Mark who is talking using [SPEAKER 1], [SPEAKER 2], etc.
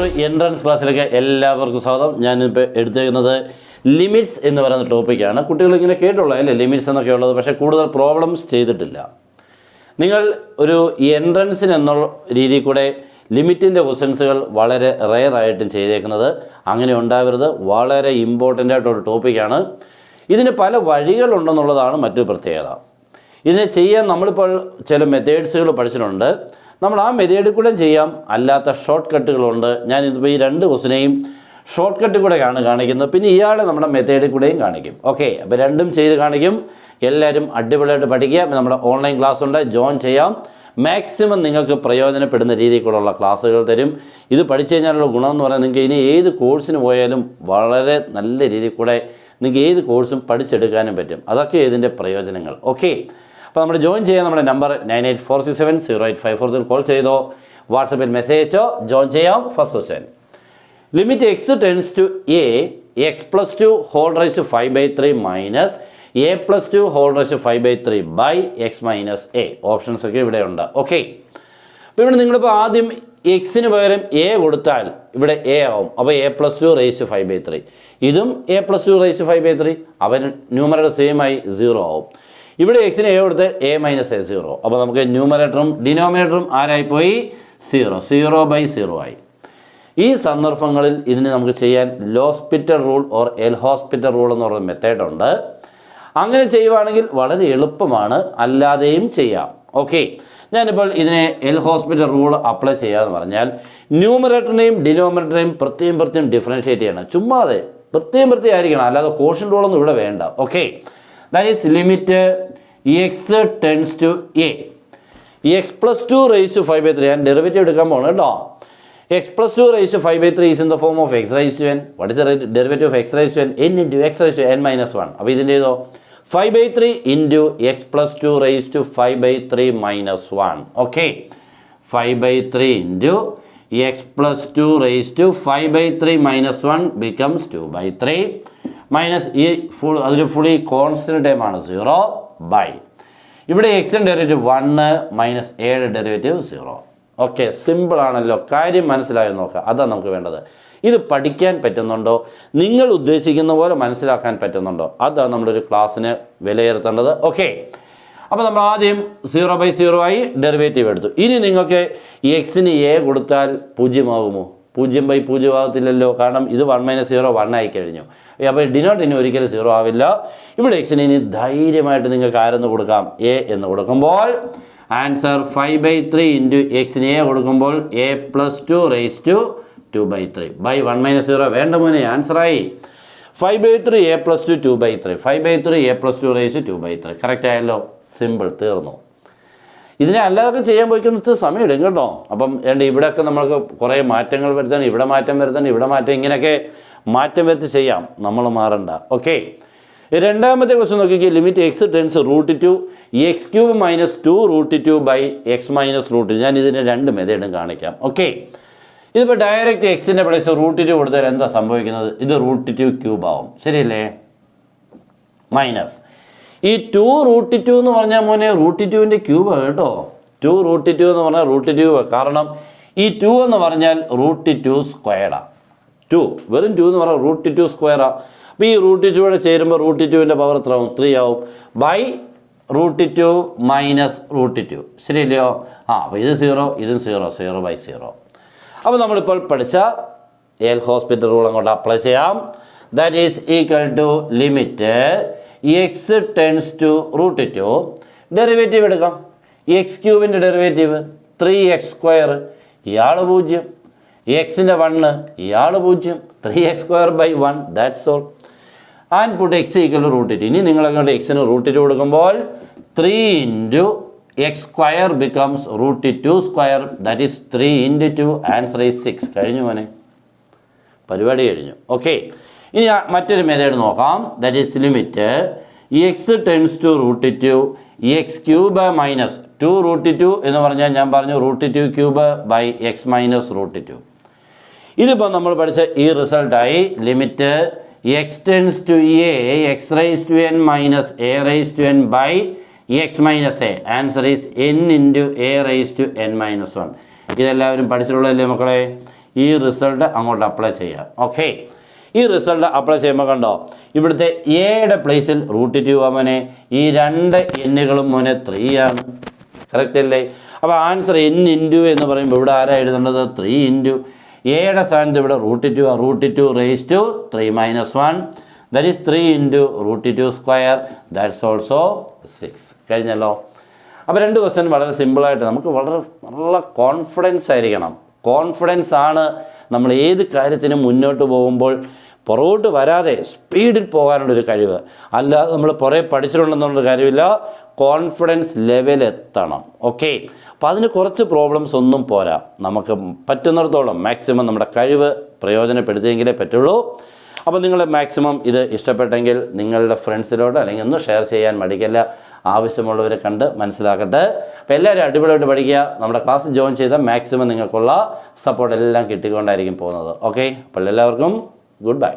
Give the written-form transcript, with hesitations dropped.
[SPEAKER 1] പുതിയൊരു എൻട്രൻസ് ക്ലാസ്സിലേക്ക് എല്ലാവർക്കും സ്വാഗതം. ഞാനിപ്പോൾ എടുത്തേക്കുന്നത് ലിമിറ്റ്സ് എന്ന് പറയുന്ന ടോപ്പിക്കാണ്. കുട്ടികളിങ്ങനെ കേട്ടുള്ളൂ അല്ലേ ലിമിറ്റ്സ് എന്നൊക്കെ ഉള്ളത്, പക്ഷേ കൂടുതൽ പ്രോബ്ലംസ് ചെയ്തിട്ടില്ല. നിങ്ങൾ ഒരു എൻട്രൻസിന് എന്നുള്ള രീതിയിൽ കൂടെ ലിമിറ്റിൻ്റെ ക്വസ്റ്റ്യൻസുകൾ വളരെ റെയറായിട്ടും ചെയ്തേക്കുന്നത് അങ്ങനെ ഉണ്ടാവരുത്. വളരെ ഇമ്പോർട്ടൻ്റ് ആയിട്ടൊരു ടോപ്പിക്കാണ്. ഇതിന് പല വഴികളുണ്ടെന്നുള്ളതാണ് മറ്റൊരു പ്രത്യേകത. ഇതിനെ ചെയ്യാൻ നമ്മളിപ്പോൾ ചില മെത്തേഡ്സുകൾ പഠിച്ചിട്ടുണ്ട്. നമ്മൾ ആ മെത്തേഡിൽ കൂടെ ചെയ്യാം, അല്ലാത്ത ഷോർട്ട് കട്ടുകളുണ്ട്. ഞാനിതിപ്പോൾ ഈ രണ്ട് ക്വസ്റ്റിനെയും ഷോർട്ട് കട്ട് കൂടെയാണ് കാണിക്കുന്നത്. പിന്നെ ഇയാളെ നമ്മുടെ മെത്തേഡിൽ കൂടെയും കാണിക്കും. ഓക്കെ, അപ്പോൾ രണ്ടും ചെയ്ത് കാണിക്കും. എല്ലാവരും അടിപൊളിയായിട്ട് പഠിക്കുക. നമ്മുടെ ഓൺലൈൻ ക്ലാസ് ഉണ്ട്, ജോയിൻ ചെയ്യാം. മാക്സിമം നിങ്ങൾക്ക് പ്രയോജനപ്പെടുന്ന രീതിയിലുള്ള ക്ലാസ്സുകൾ തരും. ഇത് പഠിച്ചു കഴിഞ്ഞാലുള്ള ഗുണമെന്ന് പറയുന്നത് നിങ്ങൾക്ക് ഇനി ഏത് കോഴ്സിന് പോയാലും വളരെ നല്ല രീതിയിൽ കൂടെ നിങ്ങൾക്ക് ഏത് കോഴ്സും പഠിച്ചെടുക്കാനും പറ്റും. അതൊക്കെ ഇതിൻ്റെ പ്രയോജനങ്ങൾ. ഓക്കെ, അപ്പോൾ നമ്മൾ ജോയിൻ ചെയ്യാൻ നമ്മുടെ നമ്പർ 9846708543 കോൾ ചെയ്തോ, വാട്സപ്പിൽ മെസ്സേജ് അയച്ചോ, ജോയിൻ ചെയ്യാം. First question, limit x tends to a x plus 2 whole raise to 5/3 minus a plus 2 whole raise to 5/3 by x minus a. Options ഒക്കെ ഇവിടെ ഉണ്ട്. ഓക്കെ, അപ്പോൾ ഇവിടെ നിങ്ങളിപ്പോൾ ആദ്യം എക്സിന് പകരം എ കൊടുത്താൽ ഇവിടെ എ ആവും. അപ്പോൾ എ പ്ലസ് 2 റൈസ് ടു 5/3, ഇതും എ പ്ലസ് 2 റൈസ് ടു 5/3. അവൻ ന്യൂമറേറ്റർ സെയിം ആയി 0 ആവും. ഇവിടെ എക്സിന് എ കൊടുത്ത് എ മൈനസ് എ 0. അപ്പോൾ നമുക്ക് ന്യൂമറേറ്ററും ഡിനോമിനേറ്ററും ആരായിപ്പോയി 0/0 ആയി. ഈ സന്ദർഭങ്ങളിൽ ഇതിന് നമുക്ക് ചെയ്യാൻ L'Hospital rule or L hospital rule എന്ന് പറയുന്ന മെത്തേഡുണ്ട്. അങ്ങനെ ചെയ്യുവാണെങ്കിൽ വളരെ എളുപ്പമാണ്, അല്ലാതെയും ചെയ്യാം. ഓക്കെ, ഞാനിപ്പോൾ ഇതിനെ എൽ ഹോസ്പിറ്റൽ റൂൾ അപ്ലൈ ചെയ്യാമെന്ന് പറഞ്ഞാൽ ന്യൂമറേറ്ററിനെയും ഡിനോമിനേറ്ററിനെയും പ്രത്യേകം ഡിഫറൻഷ്യേറ്റ് ചെയ്യണം. ചുമ്മാതെ പ്രത്യേകം ആയിരിക്കണം, അല്ലാതെ കോഷ്യൻ റൂളൊന്നും ഇവിടെ വേണ്ട. Okay, that is limit x tends to a x plus 2 raised to 5/3. ഞാൻ ഡെറിവേറ്റീവ് എടുക്കാൻ പോകണം കേട്ടോ. x plus 2 raised to 5/3 is in the form of x raised to n. What is the derivative of x raised to n? n into x raised to n minus 1. അപ്പോൾ ഇതിൻ്റെ ഏതോ 5/3 into x plus 2 raised to 5/3 minus 1. Okay, 5/3 into x plus 2 raised to 5/3 minus 1 becomes 2/3 minus ഈ അതൊരു fully constant ടൈമാണ് 0 by ഇവിടെ എക്സിൻ്റെ derivative 1 minus എയുടെ derivative 0. Okay, സിമ്പിളാണല്ലോ. കാര്യം മനസ്സിലായോ നോക്കുക. അതാണ് നമുക്ക് വേണ്ടത്. ഇത് പഠിക്കാൻ പറ്റുന്നുണ്ടോ, നിങ്ങൾ ഉദ്ദേശിക്കുന്ന പോലെ മനസ്സിലാക്കാൻ പറ്റുന്നുണ്ടോ, അതാണ് നമ്മളൊരു ക്ലാസ്സിന് വിലയിരുത്തേണ്ടത്. ഓക്കെ, അപ്പോൾ നമ്മൾ ആദ്യം 0/0 ആയി ഡെറിവേറ്റീവ് എടുത്തു. ഇനി നിങ്ങൾക്ക് എക്സിന് എ കൊടുത്താൽ 0 ആകുമോ? 0/0 ആകത്തില്ലല്ലോ, കാരണം ഇത് 1 - 0 1 ആയി കഴിഞ്ഞു. അപ്പോൾ ഡിനോട്ടിന് ഒരിക്കലും 0 ആവില്ല. ഇവിടെ എക്സിന് ഇനി ധൈര്യമായിട്ട് നിങ്ങൾക്ക് ആരെന്ന് കൊടുക്കാം, എ എന്ന് കൊടുക്കുമ്പോൾ ആൻസർ 5/3 ഇൻറ്റു എക്സിന് എ കൊടുക്കുമ്പോൾ a plus 2 raise to 2/3 by 1 - 0 വേണ്ട മോനെ, ആൻസറായി 5/3 a plus 2 2/3 5/3 a plus 2 raise to 2/3. Correct ആയല്ലോ, സിമ്പിൾ, തീർന്നു. ഇതിനെ അല്ലാതെ ചെയ്യാൻ പോയിക്കുന്നത് സമയം എടുക്കും കേട്ടോ. അപ്പം ഇവിടെയൊക്കെ നമ്മൾക്ക് കുറേ മാറ്റങ്ങൾ വരുത്താൻ, ഇവിടെ മാറ്റം വരുത്താൻ, ഇവിടെ മാറ്റം, ഇങ്ങനെയൊക്കെ മാറ്റം വരുത്തി ചെയ്യാം. നമ്മൾ മാറണ്ട. ഓക്കെ, രണ്ടാമത്തെ ക്വസ്റ്റ്യൻ നോക്കിക്കേ. Limit x tends √2 x³ minus 2√2 by x minus √2. ഞാൻ ഇതിന് രണ്ട് മെത്തേഡും കാണിക്കാം. ഓക്കെ, ഇതിപ്പോൾ ഡയറക്റ്റ് എക്സിൻ്റെ പ്ലേസ് √2 കൊടുത്താൽ എന്താ സംഭവിക്കുന്നത്? ഇത് √2³ ആവും, ശരിയല്ലേ? മൈനസ് ഈ 2√2 എന്ന് പറഞ്ഞാൽ മോനെ √2ൻ്റെ ക്യൂബ് കേട്ടോ. 2√2 എന്ന് പറഞ്ഞാൽ √2, കാരണം ഈ 2 എന്ന് പറഞ്ഞാൽ √2 സ്ക്വയർഡാണ്. 2 വെറും 2 എന്ന് പറഞ്ഞാൽ √2 സ്ക്വയറാണ്. അപ്പോൾ ഈ √2 ചേരുമ്പോൾ √2ൻ്റെ പവർ എത്ര ആവും? 3 ആവും ബൈ √2 മൈനസ് √2, ശരിയല്ലയോ? അപ്പോൾ ഇത് 0, ഇതും 0, 0/0. അപ്പോൾ നമ്മളിപ്പോൾ പഠിച്ച എൽ ഹോസ്പിറ്റൽ റൂൾ അങ്ങോട്ട് അപ്ലൈ ചെയ്യാം. That is equal to limit x tends to √2. Derivative എടുക്കാം. x³ ഡെറിവേറ്റീവ് 3x², ഇയാൾ 0. എക്സിൻ്റെ 1, ഇയാൾ 0. 3x²/1, that's all. And put x equal to √2. ഇനി നിങ്ങളങ്ങോട്ട് എക്സിന് √2 കൊടുക്കുമ്പോൾ 3 into x² becomes √2². That is 3 into 2, answer is 6. കഴിഞ്ഞു മോനെ, പരിപാടി കഴിഞ്ഞു. ഓക്കെ, ഇനി മറ്റൊരു മെത്തേഡ് നോക്കാം. That is limit x tends to √2 x³ minus 2√2 എന്ന് പറഞ്ഞാൽ ഞാൻ പറഞ്ഞു √2³ ബൈ എക്സ് മൈനസ് √2. ഇതിപ്പോൾ നമ്മൾ പഠിച്ച ഈ റിസൾട്ടായി. Limit x tends to a x raise to n minus a raise to n by x minus a. Answer is n into a raise to n - 1. ഇതെല്ലാവരും പഠിച്ചിട്ടുള്ളതല്ലേ മക്കളെ? ഈ റിസൾട്ട് അങ്ങോട്ട് അപ്ലൈ ചെയ്യുക. ഓക്കെ, ഈ റിസൾട്ട് അപ്ലൈ ചെയ്യുമ്പോൾ കണ്ടോ ഇവിടുത്തെ എയുടെ പ്ലേസിൽ √2 മോനെ ഈ 2 എന്നുകളും മോനെ 3 ആണ്. കറക്റ്റ് അല്ലേ? അപ്പോൾ ആൻസർ n ഇൻറ്റു എന്ന് പറയുമ്പോൾ ഇവിടെ ആരാ എഴുതേണ്ടത്? 3 ഇൻറ്റു എയുടെ സ്ഥാനത്ത് ഇവിടെ √2 √2 raise to 3 - 1 that is 3 into √2 square that's also 6. കഴിഞ്ഞല്ലോ. അപ്പോൾ 2 ക്വസ്റ്റ്യൻ വളരെ സിമ്പിളായിട്ട് നമുക്ക് വളരെ നല്ല കോൺഫിഡൻസ് ആയിരിക്കണം. കോൺഫിഡൻസ് ആണ് നമ്മൾ ഏത് കാര്യത്തിനും മുന്നോട്ട് പോകുമ്പോൾ പുറകോട്ട് വരാതെ സ്പീഡിൽ പോകാനുള്ളൊരു കഴിവ്. അല്ലാതെ നമ്മൾ പുറകെ പഠിച്ചിട്ടുണ്ടെന്നുള്ളൊരു കാര്യമില്ല. കോൺഫിഡൻസ് ലെവൽ എത്തണം. ഓക്കെ, അപ്പോൾ അതിന് കുറച്ച് പ്രോബ്ലംസ് ഒന്നും പോരാ. നമുക്ക് പറ്റുന്നിടത്തോളം മാക്സിമം നമ്മുടെ കഴിവ് പ്രയോജനപ്പെടുത്തിയെങ്കിലേ പറ്റുള്ളൂ. അപ്പോൾ നിങ്ങൾ മാക്സിമം ഇത് ഇഷ്ടപ്പെട്ടെങ്കിൽ നിങ്ങളുടെ ഫ്രണ്ട്സിലോട്ട് അല്ലെങ്കിൽ ഒന്ന് ഷെയർ ചെയ്യാൻ മടിക്കല്ല. ആവശ്യമുള്ളവരെ കണ്ട് മനസ്സിലാക്കട്ടെ. അപ്പോൾ എല്ലാവരും അടിപൊളിയായിട്ട് പഠിക്കുക. നമ്മുടെ ക്ലാസ് ജോയിൻ ചെയ്താൽ മാക്സിമം നിങ്ങൾക്കുള്ള സപ്പോർട്ട് എല്ലാം കിട്ടിക്കൊണ്ടായിരിക്കും പോകുന്നത്. ഓക്കെ, അപ്പോൾ എല്ലാവർക്കും ഗുഡ് ബൈ.